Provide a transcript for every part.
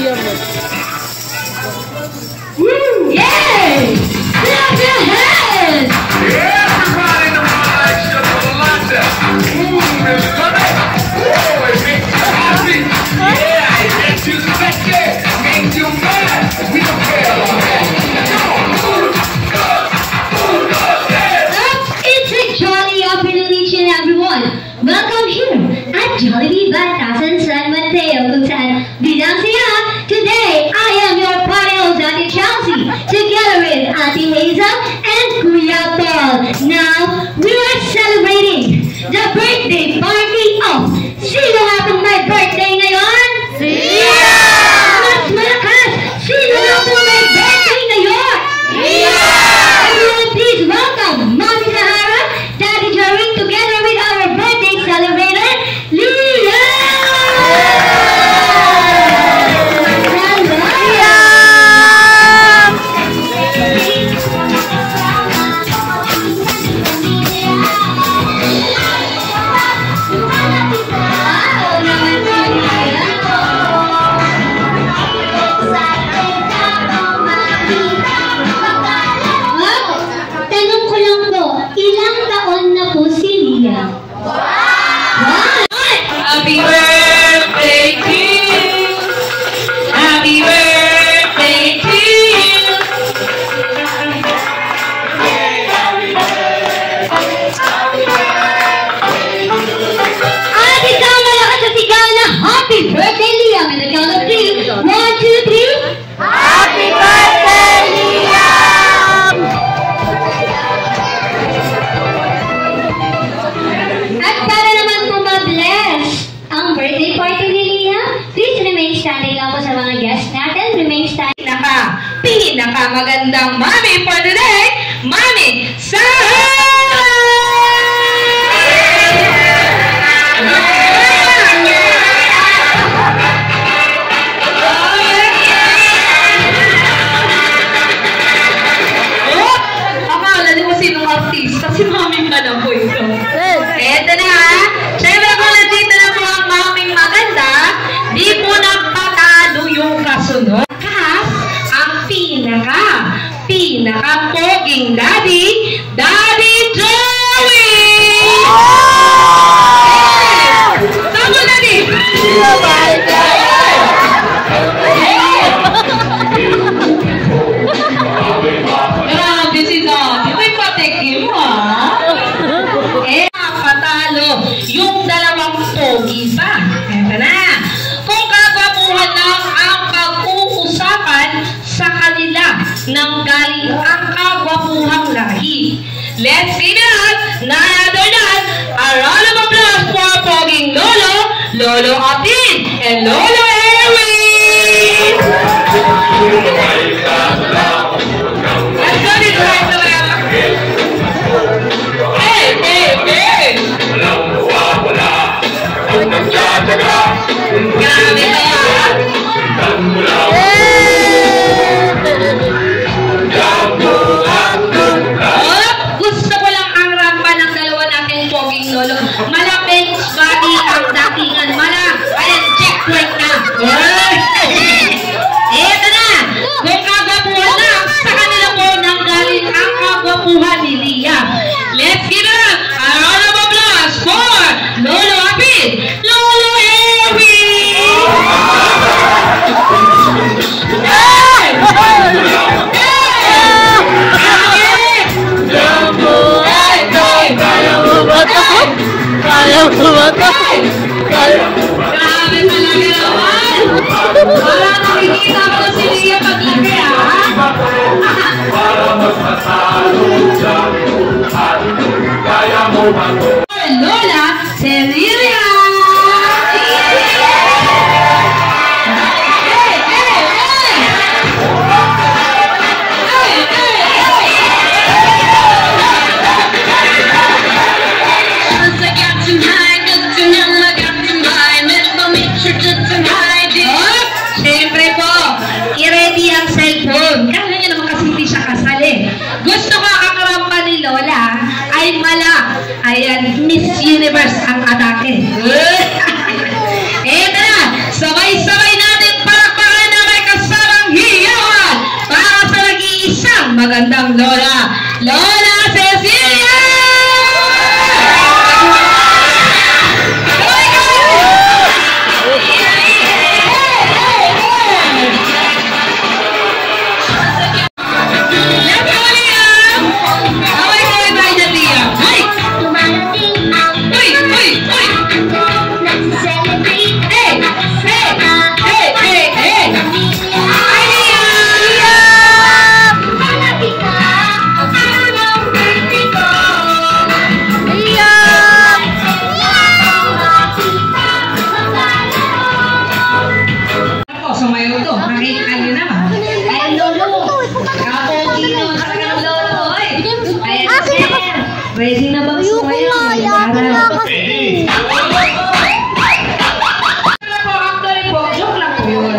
Woo! Yay! Clap your hands! Everybody in the mind, just for the laughter. Oh, it makes you happy. Yeah, it makes you sexy. It makes you mad. We don't care about that. It's a jolly afternoon each and everyone. Welcome here at Jollibee Batasan San Mateo kung saan bidang siya. Today, I am your party host, Ate Chelsea, together with Ate Hazel and Kuya Paul. Now, we are celebrating the birthday party of sino nga pong may birthday ngayon? Sia! Mas malakas! Sino nga pong may birthday ngayon? Sia! Everyone, please welcome Mommy Sahara, Daddy Jerry, together with our birthday celebrator, Leah! Happy birthday to you. Happy birthday to you. At isang malakas at sigaw na happy birthday, Liam! And the count of 3. 1, 2, 3. Happy birthday, Liam! At para naman po ma-bless ang birthday party ni Liam, please remain standing lang po sa mga guests natin. Remain standing. Pinakamagandang mami for today, Mami Sahara! Akala niyo sinong artista? Si Mami na lang po ito. Eto na ha. Siyempre kung nandito na po ang maming maganda, di po nagpatalo yung kasunod. Pinaka-poging Daddy Joey! Tama, Daddy! Grabe si Daddy. May patikim, ha? Patalo yung dalawang pogi pa. Ito na. Kung kagwapuhan lang ang pag-uusapan sa kanila nang galing ang kagwapuhang lahi. Let's see that! None a round of applause for poging Lolo Atin, and Lolo Erwin! Let's go this right to left. Hey! Grabe to, gusto ko lang ang rampa ng dalawa nating poging lolo. Malapit body ang datingan. Ayan, checkpoint na. Eto na. Kung kagwapuhan lang, sa kanila po nang galing ang kagwapuhan ni Lia. Let's give it up. A round of applause for Lolo Apid, Lolo Erwin! Grabe talaga naman! Wala nakikita ko si Lia pag-ibig, ha? Lola Celilia! Siyempre po, i-ready ang cellphone. Kala niya naman kasi hindi siya kasali. Gusto ko ang rampa ni Lola ay ayan, Miss Universe ang atake. Eto na, sabay-sabay natin palakpakan ng napakagandang Lola, Lola Cecilia! Ready na bang sumayaw? Ready! Actually po, joke lang po yun.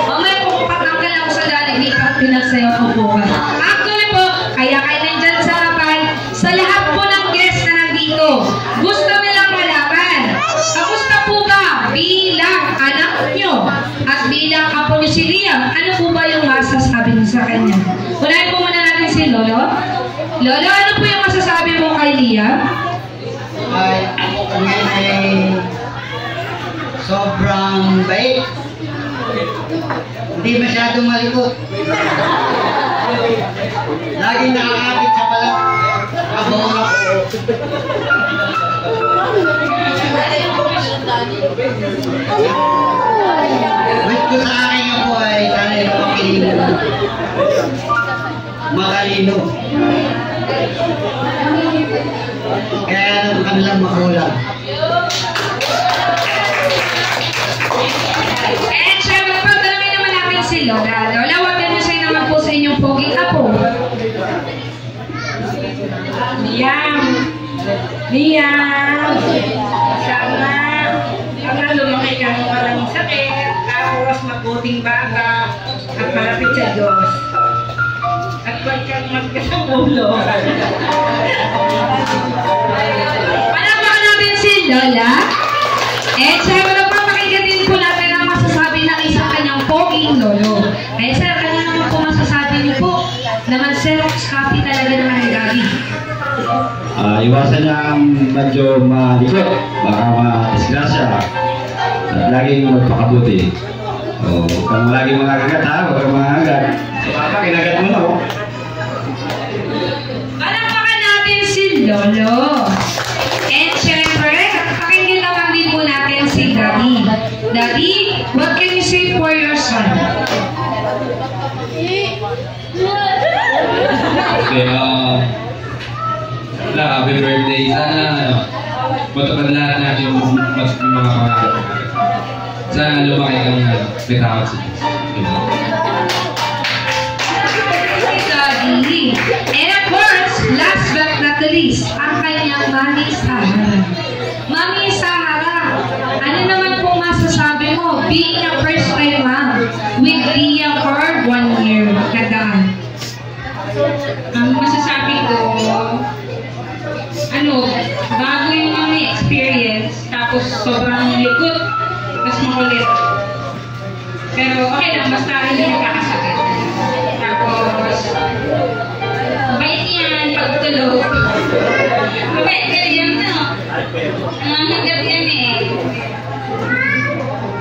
Mamaya po, patanggal ako sa dalig, pinagsayaw ko po. Actually po, kaya kayo nandyan sa harapan, sa lahat po ng guests na nandito, gusto nilang malaman, kamusta po ba bilang anak nyo at bilang apo nyo si Liam, ano po ba yung masasabi nyo sa kanya? Unahin po muna natin si Lolo. Lolo, ano po yung masasabi mo kay Liam? Ay, ngayon ay sobrang bait. Hindi masyadong malikot. Laging nakakapit sa palat. Kabora. Wait ko sa akin nga po ay talagang matalino. Kaya ang kanilang makulang. And syempre, pagdalami naman natin si Lola. Lola, wagan mo siya naman po sa inyong poging apo. Liam! Liam! Sana, pagka lumaki ka mo walang sakit, tapos mabuting bata, at malapit sa Diyos. At huwag kang magkasang ulo. Panapakan natin si Lola. And syempre, napapakinggan din po natin ang masasabi ng isang kanyang poging lolo. Eh sir, ano naman po masasabi niyo po na mag-Xerox copy talaga ng nangyayari? Iwasan niya ang medyo malikot, baka ma-disgrasya at laging magpakabuti. Huwag kang laging makakagat ha, huwag kang makagat. Papa, kinagat mo na oh. Panapakan natin si Lolo. And syempre, pakinggan naman din po natin si Daddy. Daddy, what can you say for your son? Okay, happy birthday. Sana, matupad lahat natin yung mga pangarap. Sana lumaki kang may takot sa Diyos. Daddy. And of course, last but not the least, ang kanyang Mami Sahara. Mami Sahara, ano naman pong masasabi mo being a first time mom with Liam for 1 year kadaan? Ang masasabi ko, bago yung mga experience, tapos sobrang likot, tapos makulit. Pero okay lang, basta hindi nakakasakit. Tapos, mabait yan, pagtulog. Mabait ka yan, no? Hanggat yan eh.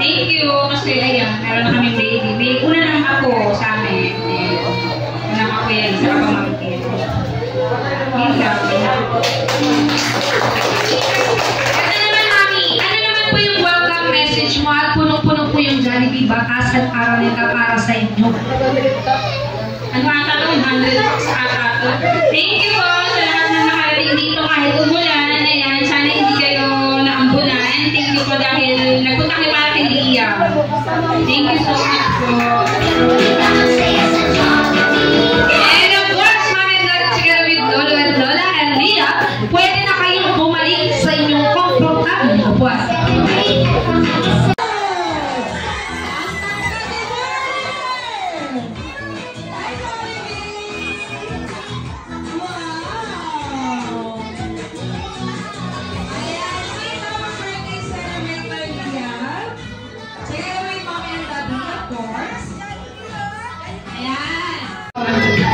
Thank you, kasi ayan, meron na kaming baby. May una lang ako sa amin. Una ako yan, sa pamangkin. Yun lang. Ano naman po yung welcome message mo at punong-puno po yung Jollibee Bakasan Araneta para sa inyo? Ano ata ito? 100 sa ata ito. Thank you po sa lahat na nakarating dito kahit umulan. Ayan, sana hindi kayo naambunan. Thank you po dahil nagpunta kayo para kay Liam. Thank you so much po. And of course, Mami and Dad, together with Lolo and Lola and Lia, pwede na kayong bumalik sa inyong komportable na upuan.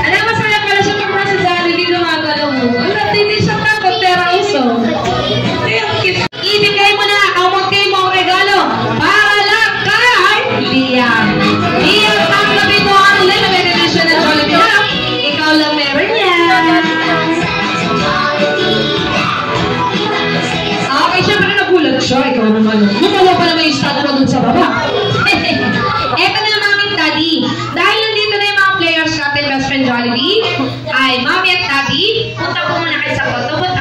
Alam Eto na, Mami at Daddy. Dahil nandito na yung mga players natin, Best Friend Jollibee, ay Mami at Daddy, punta po muna kayo sa photobooth.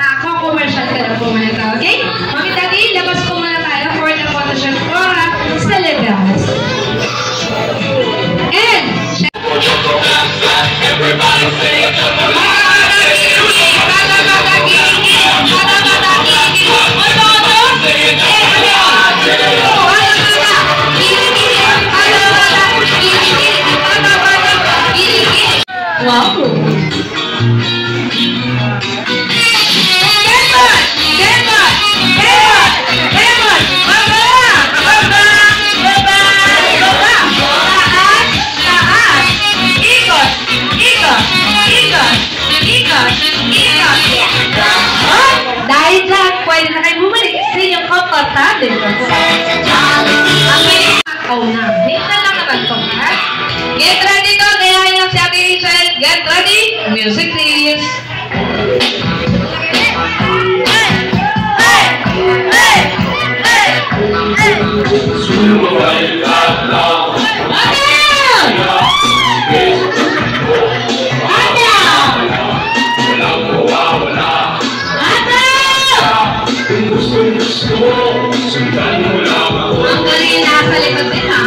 Commercial ka na po muna ito, okay? Mami at Daddy, labas po muna tayo for the photoshoot for Celebras. And, Everybody say wow! Dahil dyan, pwede na kayo bumalik sa inyong komportable. Ang may akaw na. Hit na lang naman ito, ha? Get ready to, gayahin lang si Ate Rachel. Get ready. Music please. Ang galing na sa likod din, ha?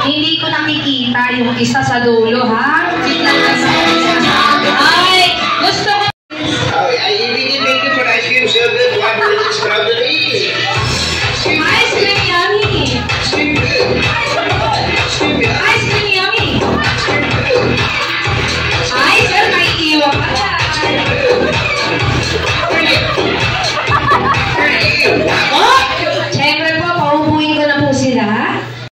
Hindi ko nakikita yung isa sa dulo, ha? Ay, gusto ko